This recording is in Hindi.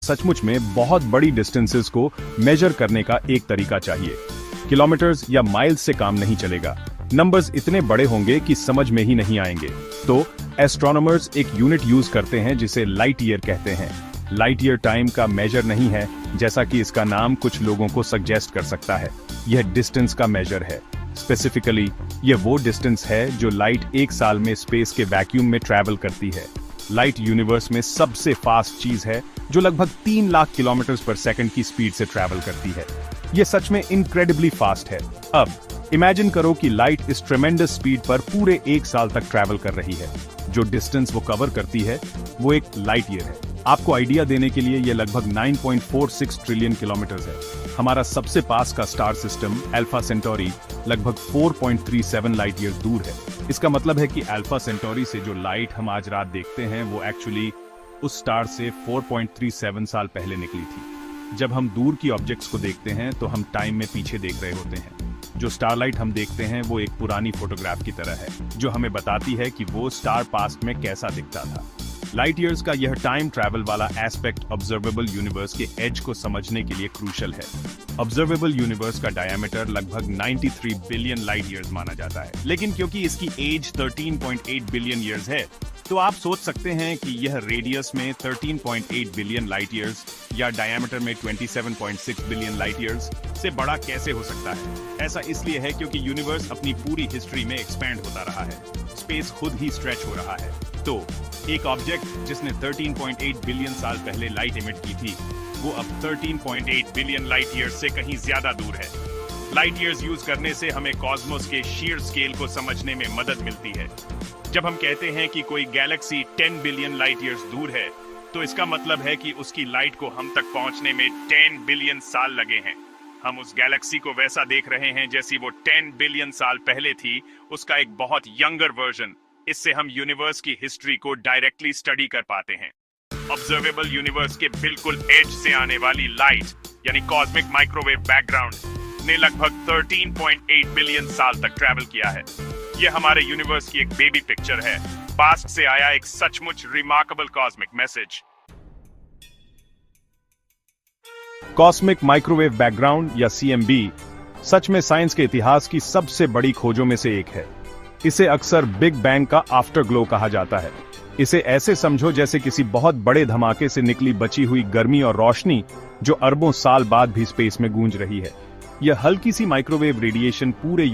सचमुच में बहुत बड़ी डिस्टेंसेस को मेजर करने का एक तरीका चाहिए। किलोमीटर्स या माइल्स से काम नहीं चलेगा। नंबर्स इतने बड़े होंगे कि समझ में ही नहीं आएंगे। तो एस्ट्रोनॉमर्स एक यूनिट यूज करते हैं जिसे लाइट ईयर कहते हैं। लाइट ईयर टाइम का मेजर नहीं है, जैसा कि इसका नाम कुछ लोगों को सजेस्ट कर सकता है। यह डिस्टेंस का मेजर है। स्पेसिफिकली यह वो डिस्टेंस है जो लाइट एक साल में स्पेस के वैक्यूम में ट्रैवल करती है। लाइट यूनिवर्स में सबसे फास्ट चीज है जो लगभग 3 लाख किलोमीटर पर सेकंड की स्पीड से ट्रैवल करती है। यह सच में इनक्रेडिबली फास्ट है। अब इमेजिन करो कि लाइट इस ट्रेमेंडस स्पीड पर पूरे 1 साल तक ट्रैवल कर रही है। जो डिस्टेंस वो कवर करती है वो एक लाइट ईयर है। आपको आइडिया देने के लिए यह लगभग 9.46 ट्रिलियन किलोमीटर है। हमारा सबसे पास का स्टार सिस्टम अल्फा सेंटोरी लगभग 4.37 लाइट ईयर दूर है। इसका मतलब है कि अल्फा सेंटोरी से जो लाइट हम आज रात देखते हैं वो एक्चुअली उस स्टार से 4.37 साल पहले निकली थी। जब हम दूर की ऑब्जेक्ट्स को देखते हैं तो हम टाइम में पीछे देख रहे होते हैं। जो स्टारलाइट हम देखते हैं वो एक पुरानी फोटोग्राफ की तरह है जो हमें बताती है कि वो स्टार पास्ट में कैसा दिखता था। लाइट ईयर्स का यह टाइम ट्रैवल वाला एस्पेक्ट ऑब्जर्वेबल यूनिवर्स के एज को समझने के लिए क्रूशल है। ऑब्जर्वेबल यूनिवर्स का डायमीटर लगभग 93 बिलियन लाइट ईयर्स माना जाता है, लेकिन क्योंकि इसकी एज 13.8 बिलियन ईयर्स है तो आप सोच सकते हैं कि यह रेडियस में 13.8 बिलियन लाइट ईयर्स या डायमीटर में 27.6 बिलियन लाइट ईयर्स से बड़ा कैसे हो सकता है। ऐसा इसलिए है क्योंकि यूनिवर्स अपनी पूरी हिस्ट्री में एक्सपैंड होता रहा है। स्पेस खुद ही स्ट्रेच हो रहा है। तो एक ऑब्जेक्ट जिसने 13.8 बिलियन साल पहले लाइट इमिट की थी वो अब 13.8 बिलियन लाइट ईयर्स से कहीं ज्यादा दूर है। लाइट ईयर्स यूज करने से हमें कॉस्मोस के शीयर स्केल को समझने में मदद मिलती है। जब हम कहते हैं कि कोई गैलेक्सी 10 बिलियन लाइट ईयर्स दूर है तो इसका मतलब है कि उसकी लाइट को हम तक पहुंचने में 10 बिलियन साल लगे हैं। हम उस गैलेक्सी को वैसा देख रहे हैं जैसी वो 10 बिलियन साल पहले थी, उसका एक बहुत यंगर वर्जन। इससे हम यूनिवर्स की हिस्ट्री को डायरेक्टली स्टडी कर पाते हैं। ऑब्जर्वेबल यूनिवर्स के बिल्कुल एज से आने वाली लाइट यानी कॉस्मिक माइक्रोवेव बैकग्राउंड ने लगभग 13.8 बिलियन साल तक ट्रैवल किया है। यह हमारे यूनिवर्स की एक बेबी पिक्चर है। पास्ट से आया एक सचमुच remarkable cosmic message. Cosmic microwave background या CMB सच में साइंस के इतिहास की सबसे बड़ी खोजों में से एक है। इसे अक्सर बिग बैंग का आफ्टर ग्लो कहा जाता है। इसे ऐसे समझो जैसे किसी बहुत बड़े धमाके से निकली बची हुई गर्मी और रोशनी जो अरबों साल बाद भी स्पेस में गूंज रही है। यह हल्की सी माइक्रोवेव रेडिएशन पूरे